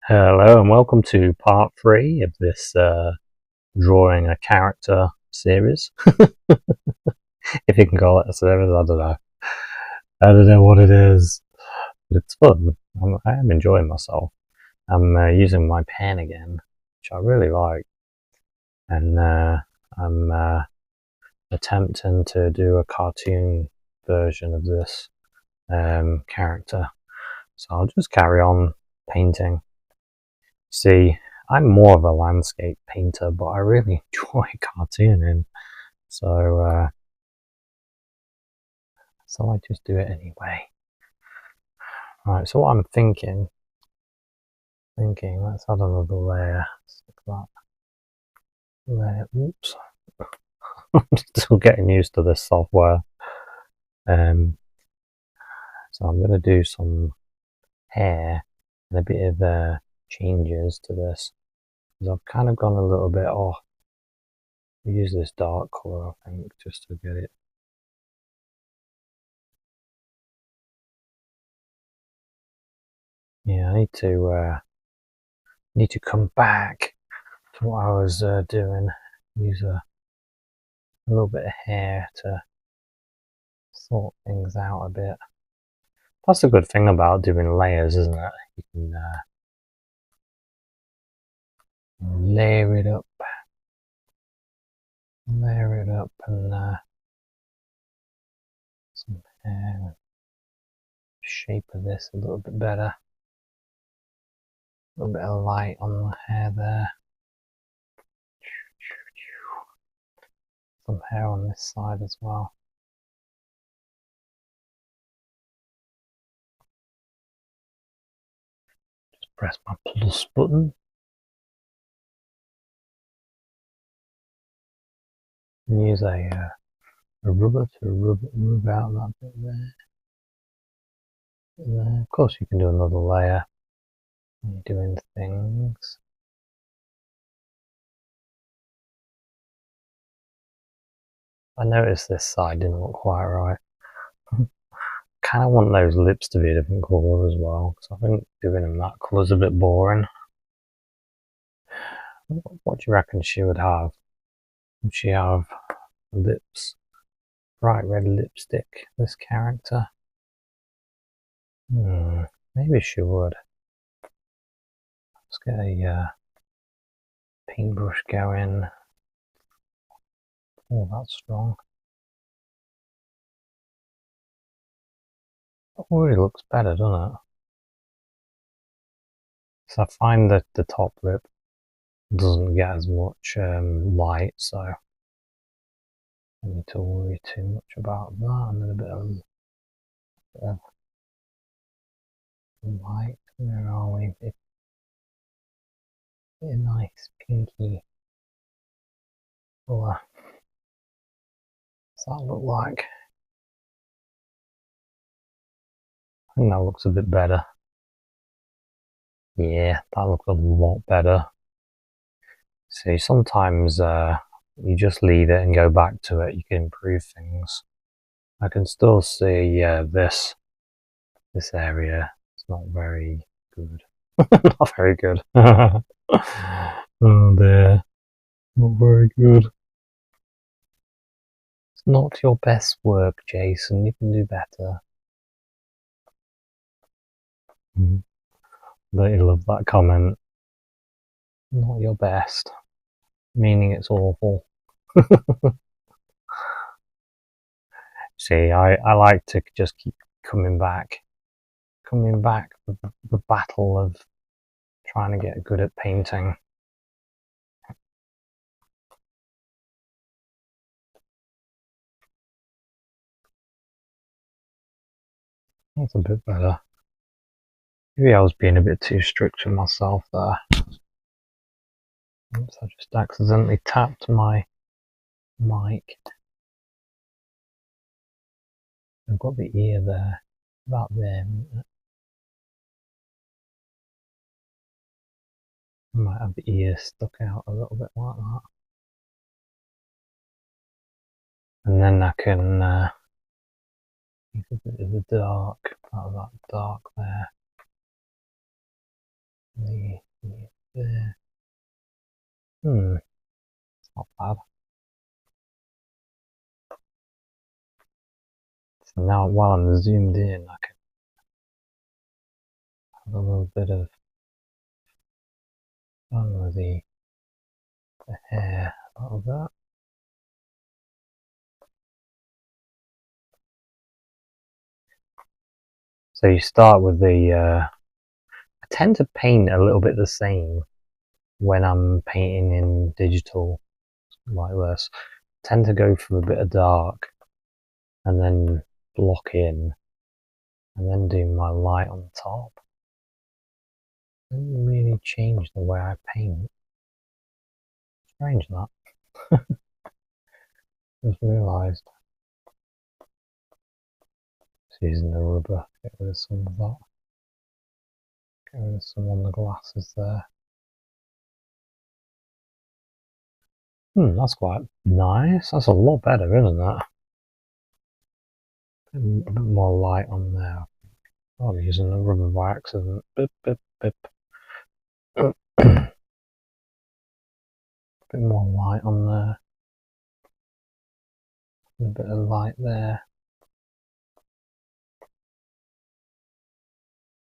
Hello and welcome to part 3 of this drawing a character series. If you can call it a series, I don't know. I don't know what it is, but it's fun. I am enjoying myself. I'm using my pen again, which I really like, and I'm attempting to do a cartoon version of this character. So I'll just carry on painting. See, I'm more of a landscape painter, but I really enjoy cartooning, so I just do it anyway. Right, so what I'm thinking, let's add another layer. Stick that layer. Oops, I'm still getting used to this software. So I'm going to do some hair and a bit of changes to this, because I've kind of gone a little bit off. I use this dark color, I think, just to get it. Yeah, I need to come back to what I was doing. Use a little bit of hair to sort things out a bit. That's the good thing about doing layers, isn't it? You can layer it up, and some hair. Shape of this a little bit better. A little bit of light on the hair there. Some hair on this side as well. Just press my plus button. And use a rubber to rub out that bit there. And of course, you can do another layer when you're doing things. I noticed this side didn't look quite right. Kind of want those lips to be a different colour as well, because I think doing them that colour's a bit boring. What do you reckon she would have? Would she have lips? Bright red lipstick, this character? Maybe she would. Let's get a paintbrush going. Oh, that's strong. That really looks better, doesn't it? So I find that the top lip doesn't get as much light, so I don't need to worry too much about that. And then a bit of light. Where are we? A nice pinky colour. What's that look like? I think that looks a bit better. Yeah, that looks a lot better. See, sometimes you just leave it and go back to it. You can improve things. I can still see this area. It's not very good. Not very good. Oh dear, not very good. It's not your best work, Jason. You can do better. Don't you love that comment? Not your best, meaning it's awful. See, I like to just keep coming back with the battle of trying to get good at painting. That's a bit better. Maybe I was being a bit too strict with myself there. Oops, I just accidentally tapped my mic. I've got the ear there, about there. I might have the ear stuck out a little bit like that. And then I can use a bit of the dark, part of that dark there. The It's not bad. So now while I'm zoomed in, I can have a little bit of fun with the hair a little bit. So you start with the, I tend to paint a little bit the same when I'm painting in digital like this. I tend to go for a bit of dark and then block in and then do my light on the top. Doesn't really change the way I paint. Strange that. Just realised. Just using the rubber, get rid of some of that. Get rid of some on the glasses there. That's quite nice. That's a lot better, isn't it? A bit more light on there. Oh, I'm using the rubber by accident. Bip, bip, bip. A bit more light on there. A bit of light there.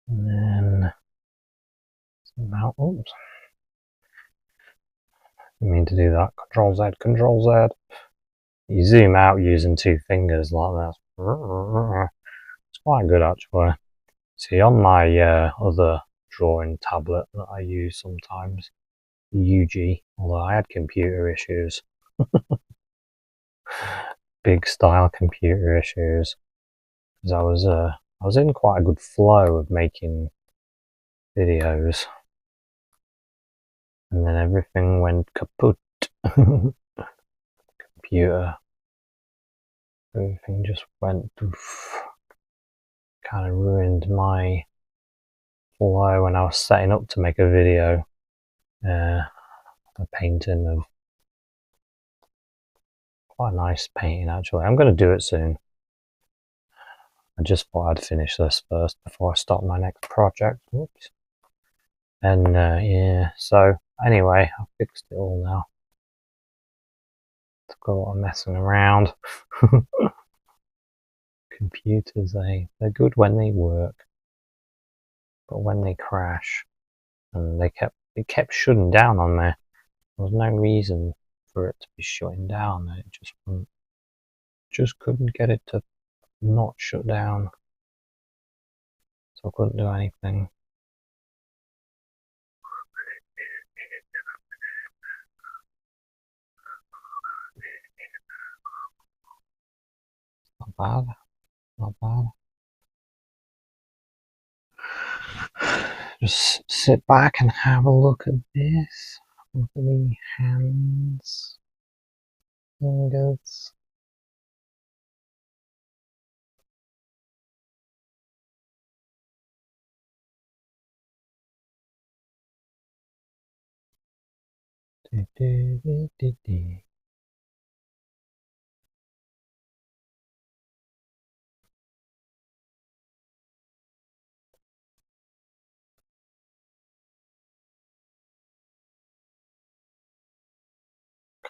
And then zoom out. Oops. Didn't mean to do that. Control Z, Control Z. You zoom out using two fingers like that. It's quite good actually. See, on my other drawing tablet that I use sometimes, UG, although I had computer issues, big style computer issues, because I was in quite a good flow of making videos, and then everything went kaput. Computer, everything just went poof. Kind of ruined my flow when I was setting up to make a video, a painting of quite a nice painting actually. I'm going to do it soon. I just thought I'd finish this first before I start my next project. Whoops. And yeah, so anyway, I fixed it all now. Took a lot of messing around. Computers, they're good when they work, but when they crash, and it kept shutting down on me. There was no reason for it to be shutting down. It just couldn't get it to not shut down, so I couldn't do anything. Not bad, not bad. Just sit back and have a look at this. Look at the hands, fingers.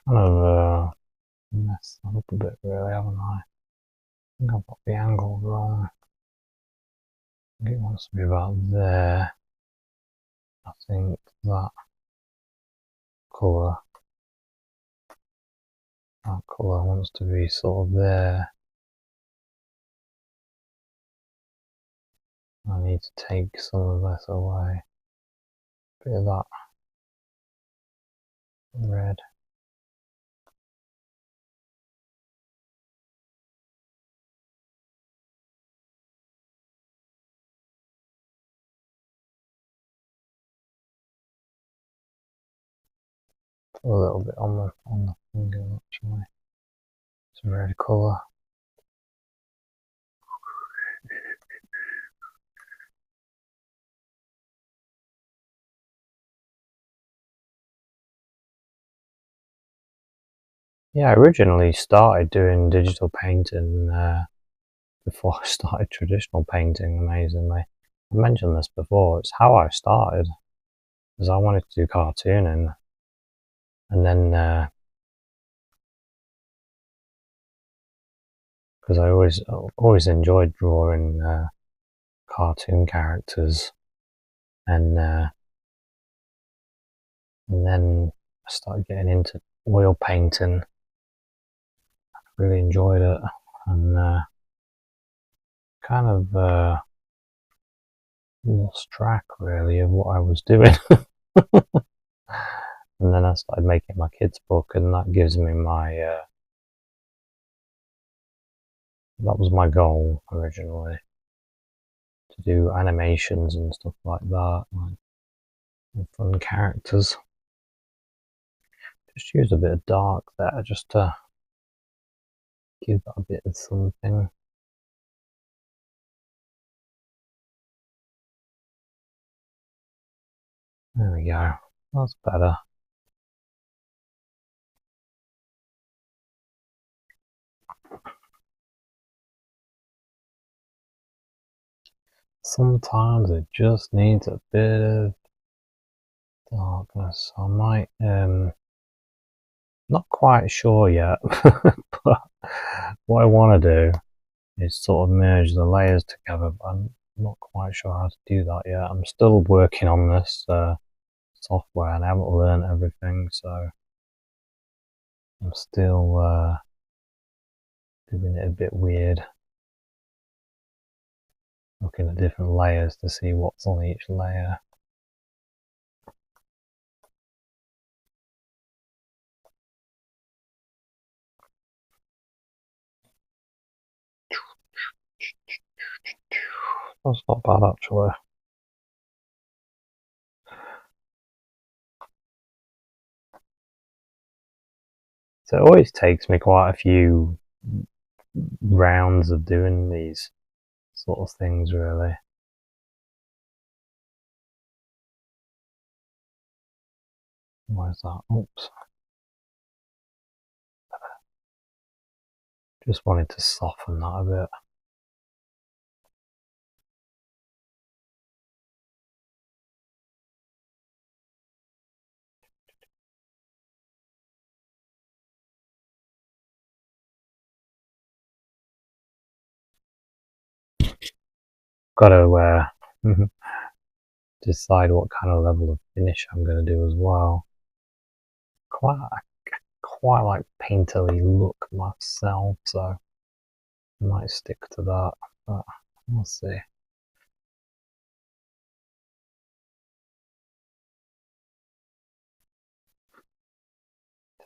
Kind of messed that up a bit, really, haven't I? I think I've got the angle wrong. I think it wants to be about there. I think that colour wants to be sort of there. I need to take some of this away. Bit of that red. A little bit on the finger actually. It's a red colour. Yeah, I originally started doing digital painting before I started traditional painting, amazingly. I mentioned this before, it's how I started, because I wanted to do cartooning. And then, because I always enjoyed drawing cartoon characters, and then I started getting into oil painting. Really enjoyed it, and kind of lost track really of what I was doing. And then I started making my kids' book, and that gives me my that was my goal originally, to do animations and stuff like that, like fun characters. Just use a bit of dark there just to give that a bit of something. There we go. That's better. Sometimes it just needs a bit of darkness. I might, not quite sure yet, but what I want to do is sort of merge the layers together, but I'm not quite sure how to do that yet. I'm still working on this software and I haven't learned everything, so I'm still doing it a bit weird, looking at different layers to see what's on each layer. That's not bad actually. So it always takes me quite a few rounds of doing these sort of things really. Where's that? Oops. Just wanted to soften that a bit. Got to decide what kind of level of finish I'm going to do as well. Quite like painterly look myself, so I might stick to that, but we'll see.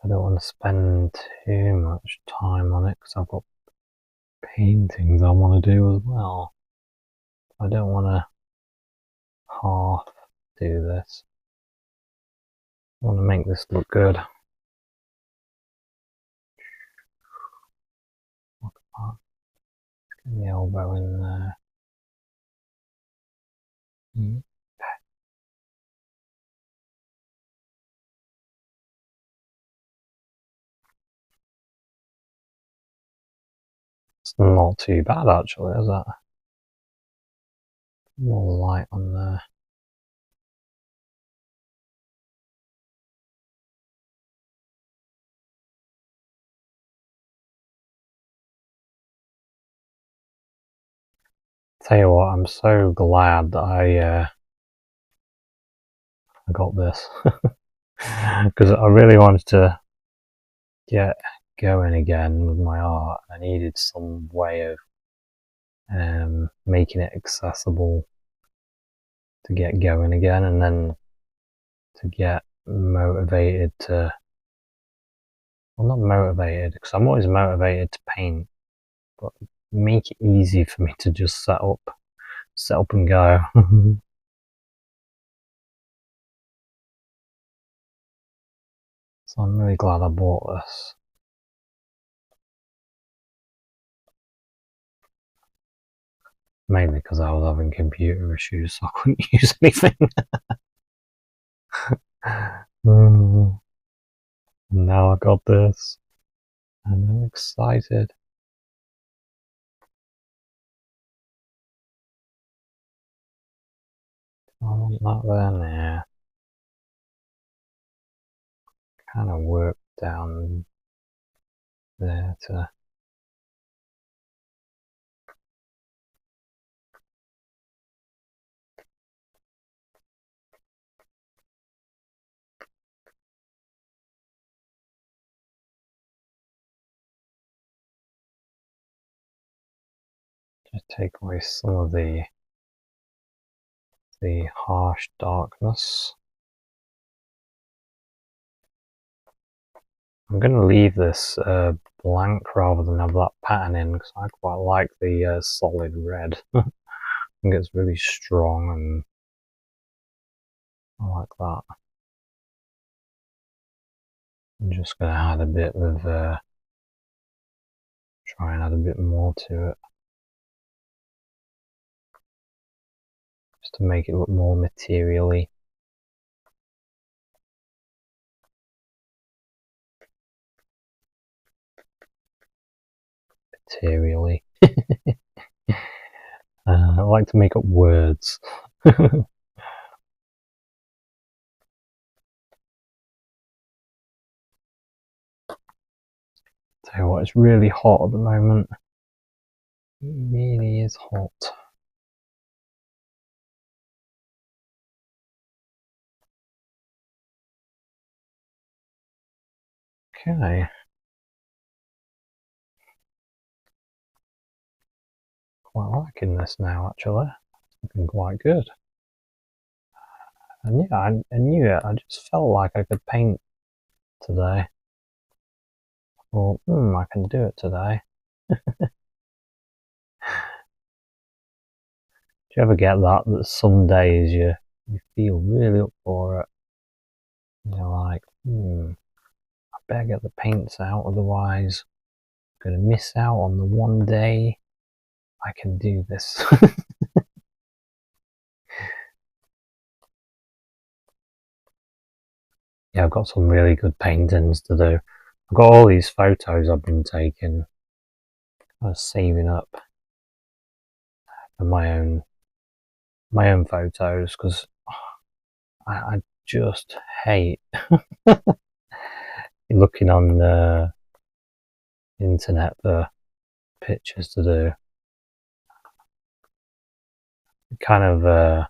I don't want to spend too much time on it because I've got paintings I want to do as well. I don't want to half do this. I want to make this look good. Look at that. Get the elbow in there. It's not too bad actually, is it? More light on there. Tell you what, I'm so glad that I got this because I really wanted to get going again with my art. I needed some way of making it accessible to get going again, and then to get motivated to, well, not motivated because I'm always motivated to paint, but make it easy for me to just set up and go. So I'm really glad I bought this. Mainly because I was having computer issues, so I couldn't use anything. Now I got this, and I'm excited. I want that there now. kind of work down there to just take away some of the harsh darkness. I'm going to leave this blank rather than have that pattern in, because I quite like the solid red. I think it's really strong and I like that. I'm just going to add a bit of, try and add a bit more to it, just to make it look more materially. I like to make up words. Tell you what, it's really hot at the moment. It really is hot. Okay. Quite liking this now, actually. It's looking quite good. And yeah, I knew it. I just felt like I could paint today. Well, I can do it today. Do you ever get that some days you feel really up for it? You're like, I better get the paints out, otherwise I'm going to miss out on the one day I can do this. Yeah, I've got some really good paintings to do. I've got all these photos I've been taking. I was saving up for my own photos, because I just hate looking on the internet for pictures to do. It kind of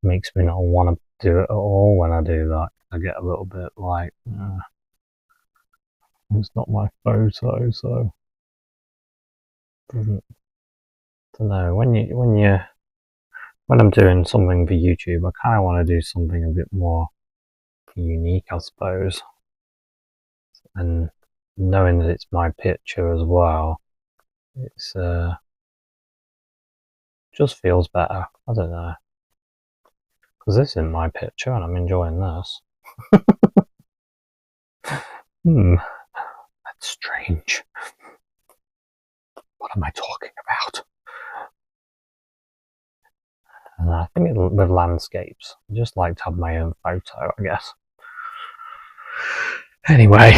makes me not want to do it at all when I do that. I get a little bit like, it's not my photo, so doesn't. Don't know. When I'm doing something for YouTube, I kind of want to do something a bit more unique, I suppose. And knowing that it's my picture as well, it's just feels better. I don't know, because this isn't my picture and I'm enjoying this. That's strange. What am I talking about? And I think with landscapes, I just like to have my own photo, I guess. Anyway.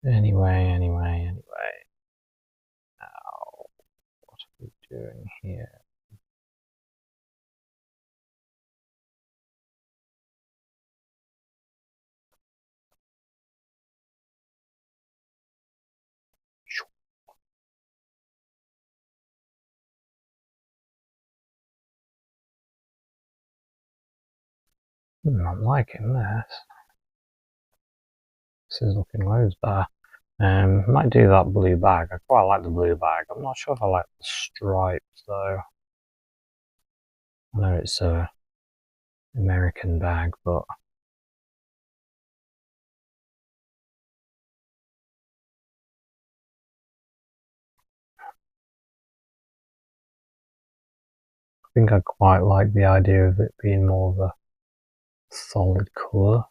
Anyway. Now, what are we doing here? I'm liking this. This is looking loads better. Might do that blue bag. I quite like the blue bag. I'm not sure if I like the stripes though. I know it's a American bag, but I think I quite like the idea of it being more of a solid colour.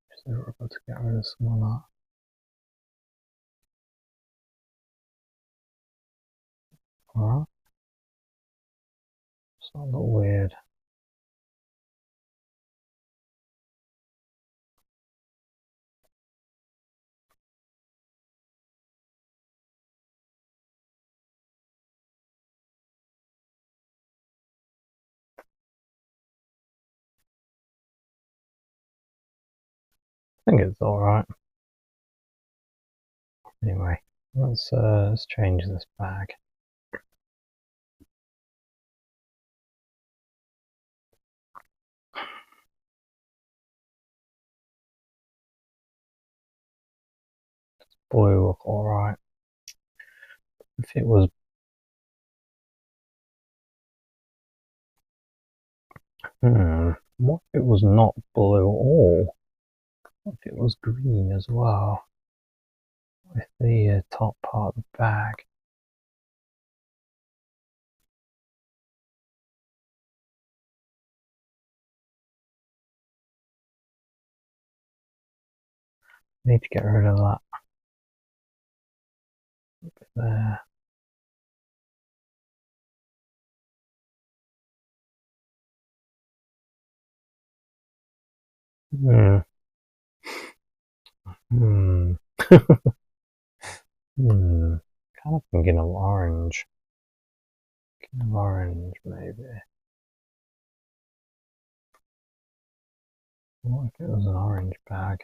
Just able to get rid of some of that. Alright. It's not a little weird. think it's alright. Anyway, let's change this bag. Blue look alright. If it was what if it was not blue at all? What if it was green as well? With the top part of the bag. Need to get rid of that bit there. Hmm. Kind of thinking of orange. Orange, maybe. What if it was an orange bag?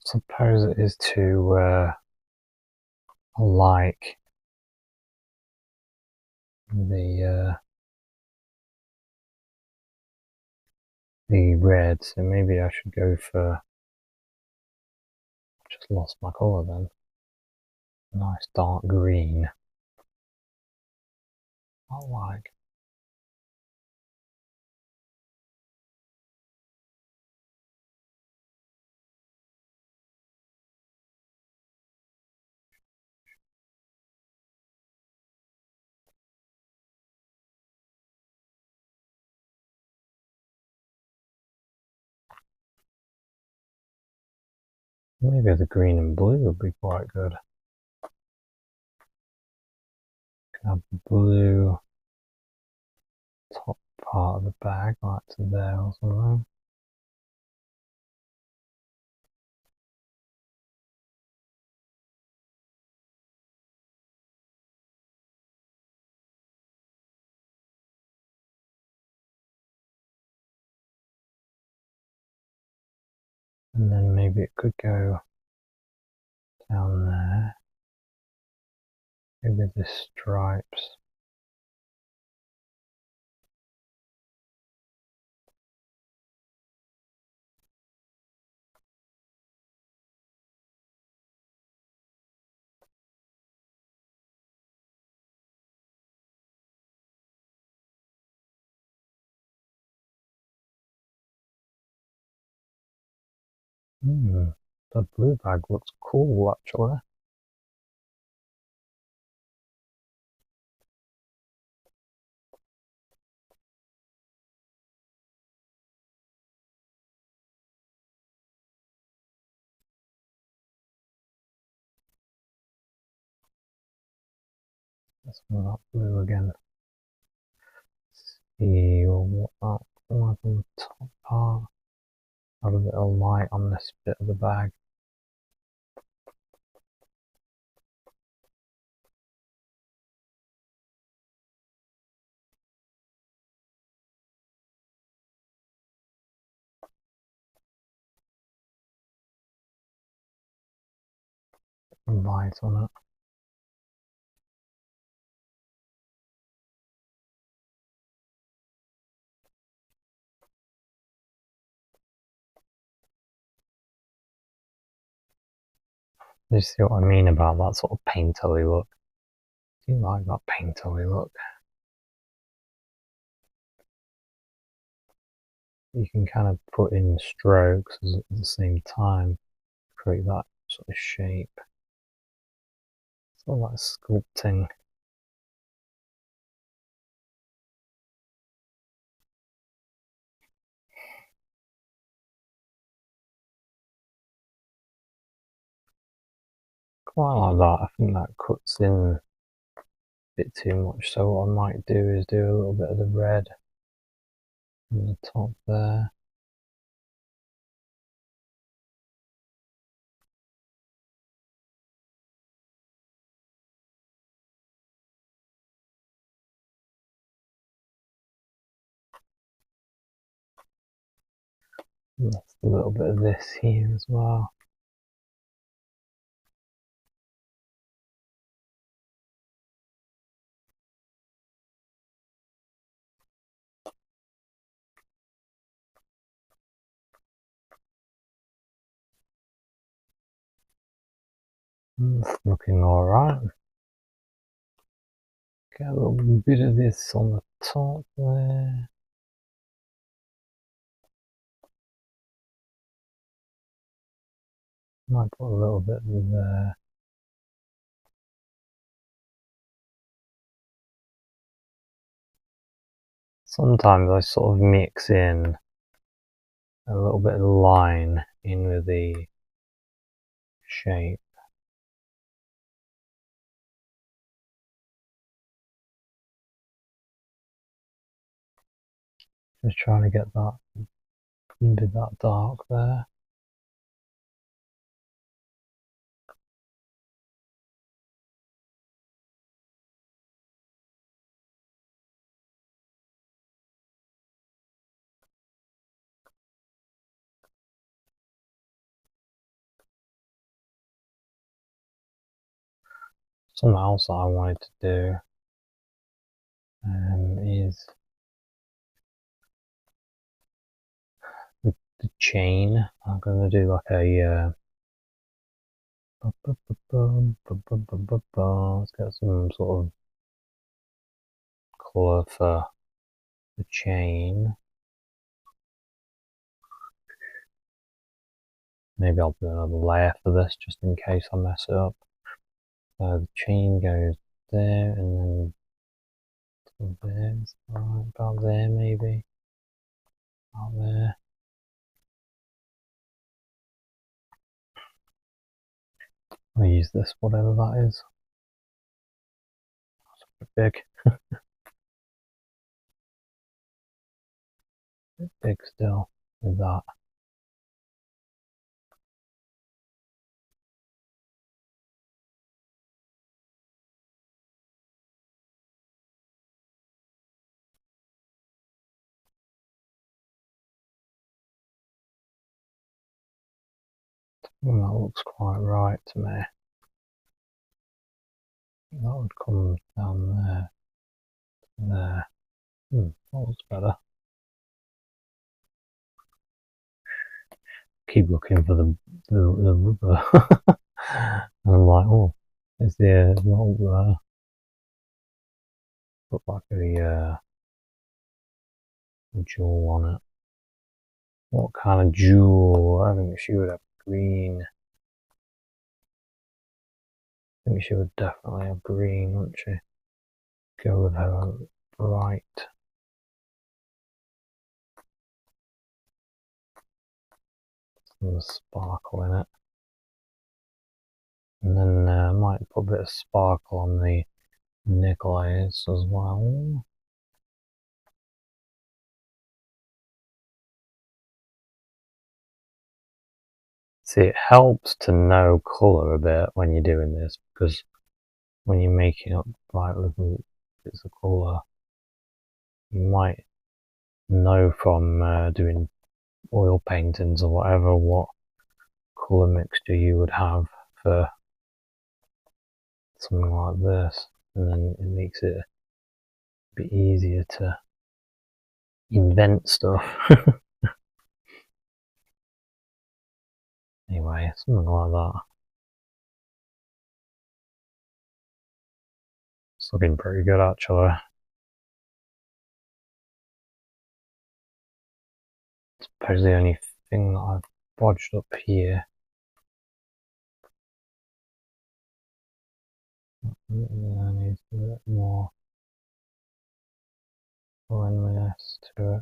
Suppose it is to like the red, so maybe I should go for, just lost my colour then. Nice dark green. I like. Maybe the green and blue would be quite good. Can have the blue top part of the bag, like to there or something. And then maybe it could go down there. Maybe the stripes. The blue bag looks cool actually. Let's move up blue again. See what that like on the top part. Have a bit of light on this bit of the bag. Light on it. You see what I mean about that sort of painterly look? Do you like that painterly look? You can kind of put in strokes at the same time, create that sort of shape. Sort of like sculpting. Quite like that. I think that cuts in bit too much, so what I might do is do a little bit of the red on the top there. And that's a little bit of this here as well. It's looking alright. Get a little bit of this on the top there. Might put a little bit there. Sometimes I sort of mix in a little bit of line in with the shape. Just trying to get that bit that dark there. Something else that I wanted to do is the chain. I'm going to do like a let's get some sort of colour for the chain. Maybe I'll do another layer for this just in case I mess it up. So the chain goes there and then there, right, about there maybe. Out there. I'll use this, whatever that is. That's a bit big. A bit big still with that. And that looks quite right to me. That would come down there. There. That looks better. Keep looking for the rubber. And I'm like, oh, is there not there? Look like a jewel on it. What kind of jewel? I think she would have green. I think she would definitely have green, wouldn't she? Go with her bright. Some sparkle in it. And then I might put a bit of sparkle on the necklace as well. See, it helps to know colour a bit when you're doing this, because when you're making up like little bits of colour, you might know from doing oil paintings or whatever what colour mixture you would have for something like this, and then it makes it a bit easier to invent stuff. Anyway, something like that. It's looking pretty good actually. I suppose the only thing that I've bodged up here needs a bit more cleanliness to it.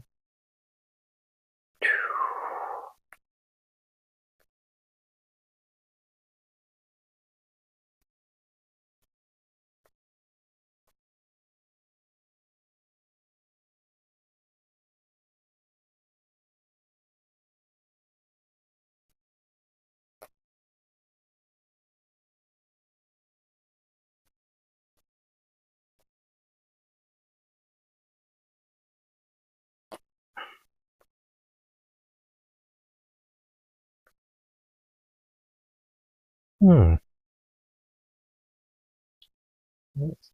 Let's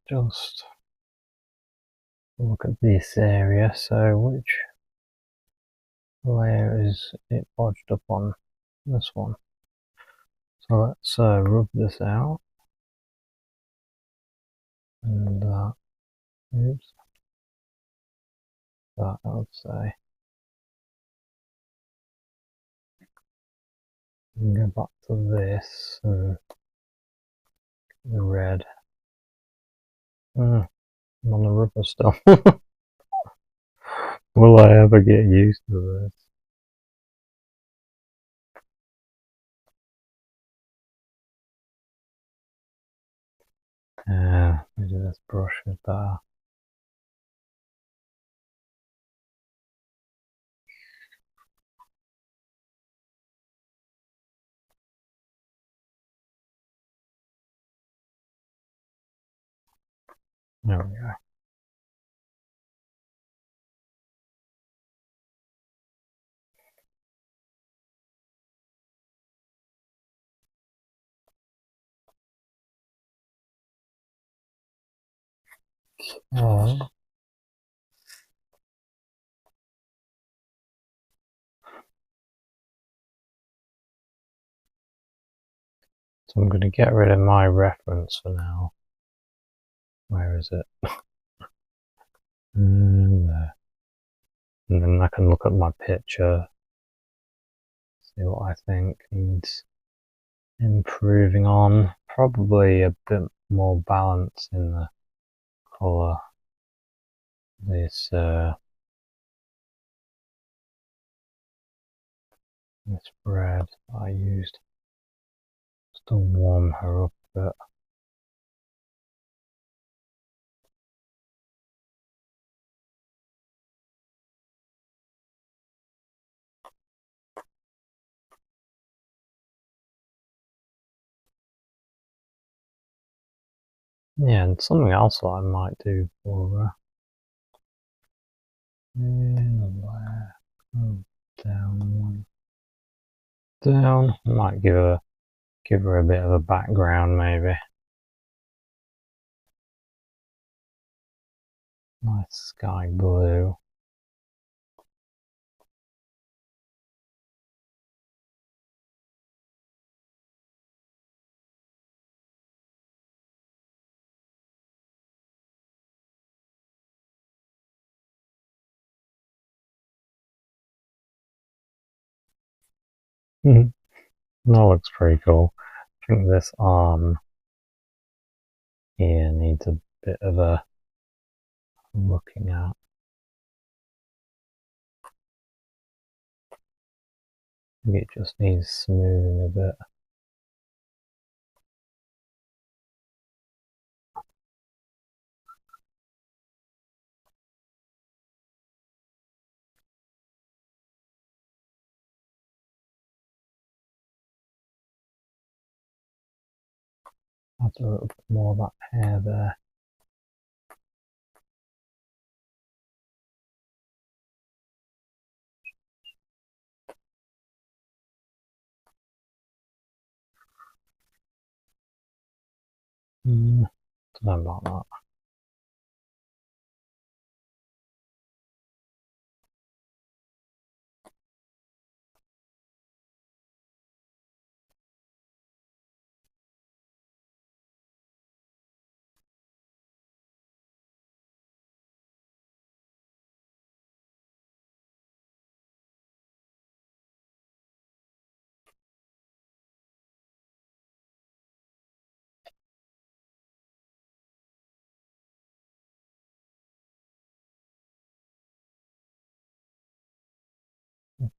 just look at this area. So which layer is it bodged up on? This one. So let's rub this out. And oops, that I would say. And go back to this and the red. I'm on the rubber still. Will I ever get used to this? Maybe this brush is better. There we go. So I'm going to get rid of my reference for now. Where is it? There. And then I can look at my picture, see what I think needs improving on. Probably a bit more balance in the colour. This red I used just to warm her up a bit. Yeah, and something else that I might do for her. Down one. Down. Might give her a bit of a background maybe. Nice sky blue. That looks pretty cool. I think this arm here needs a bit of a looking at. I think it just needs smoothing a bit. Add a little bit more of that hair there. Don't know about that.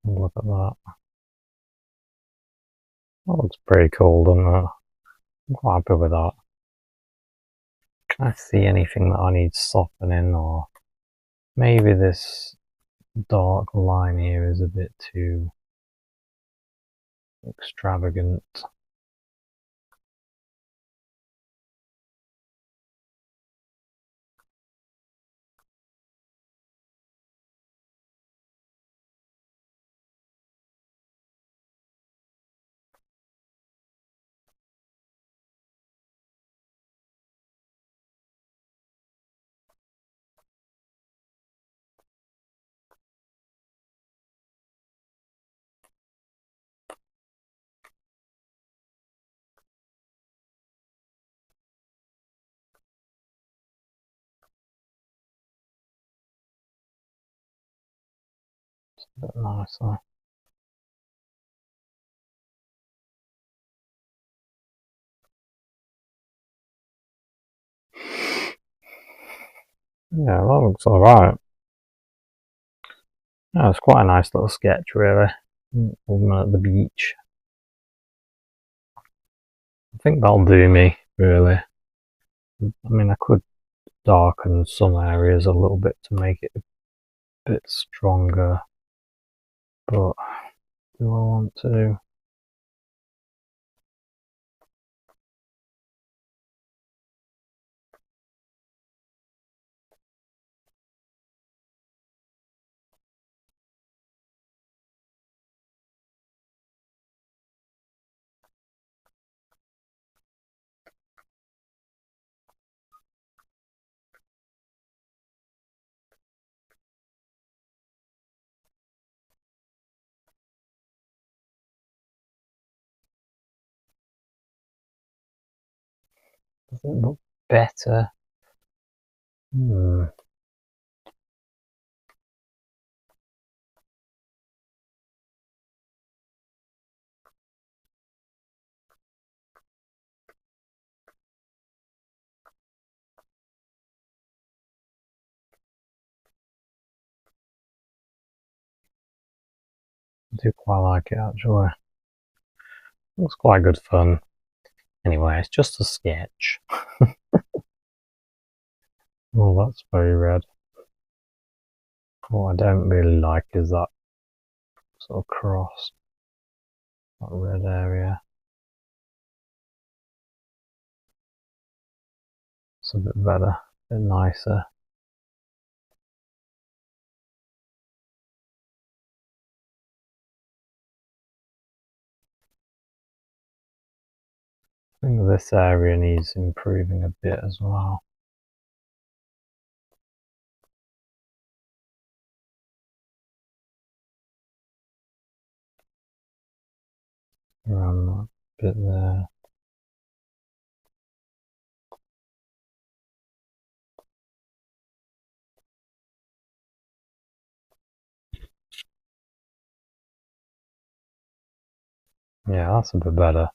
Look at that. That looks pretty cool, doesn't it? I'm quite happy with that. Can I see anything that I need softening, or maybe this dark line here is a bit too extravagant. It's a bit nicer. Yeah, that looks alright. Yeah, it's quite a nice little sketch, really. Woman at the beach. I think that'll do me, really. I mean, I could darken some areas a little bit to make it a bit stronger, but do I want to? Does it look better? I do quite like it, actually. Looks quite good fun. Anyway, it's just a sketch. Oh, that's very red. What I don't really like is that sort of cross, that red area. It's a bit better, a bit nicer. I think this area needs improving a bit as well. Around that bit there. Yeah, that's a bit better.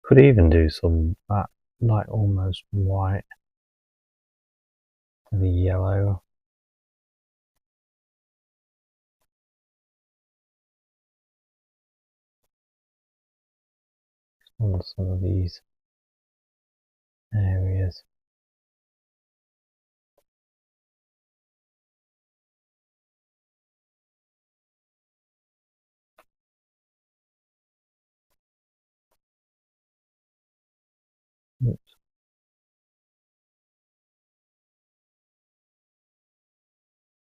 Could even do some that like almost white, the yellow. On some of these areas. Oops.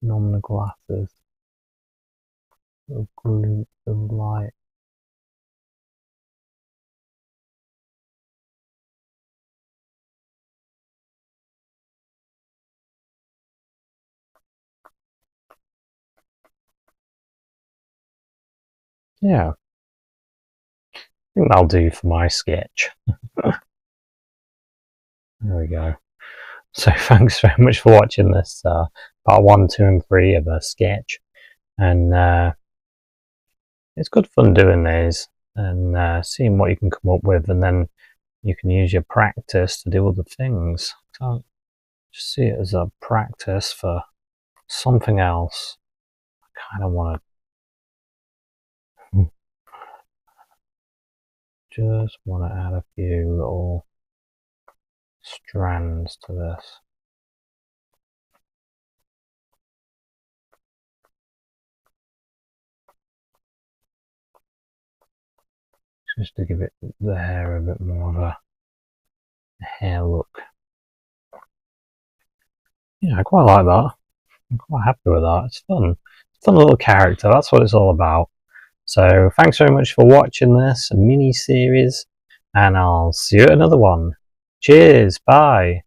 On the glasses. Little glint of light. Yeah, I think that'll do for my sketch. There we go. So thanks very much for watching this part 1, 2 and 3 of a sketch, and it's good fun doing these and seeing what you can come up with, and then you can use your practice to do other things. Can't just see it as a practice for something else. I kind of want to just want to add a few little strands to this. Just to give it the hair a bit more of a hair look. Yeah, I quite like that. I'm quite happy with that. It's fun. It's a fun little character. That's what it's all about. So thanks very much for watching this mini series, and I'll see you at another one. Cheers. Bye.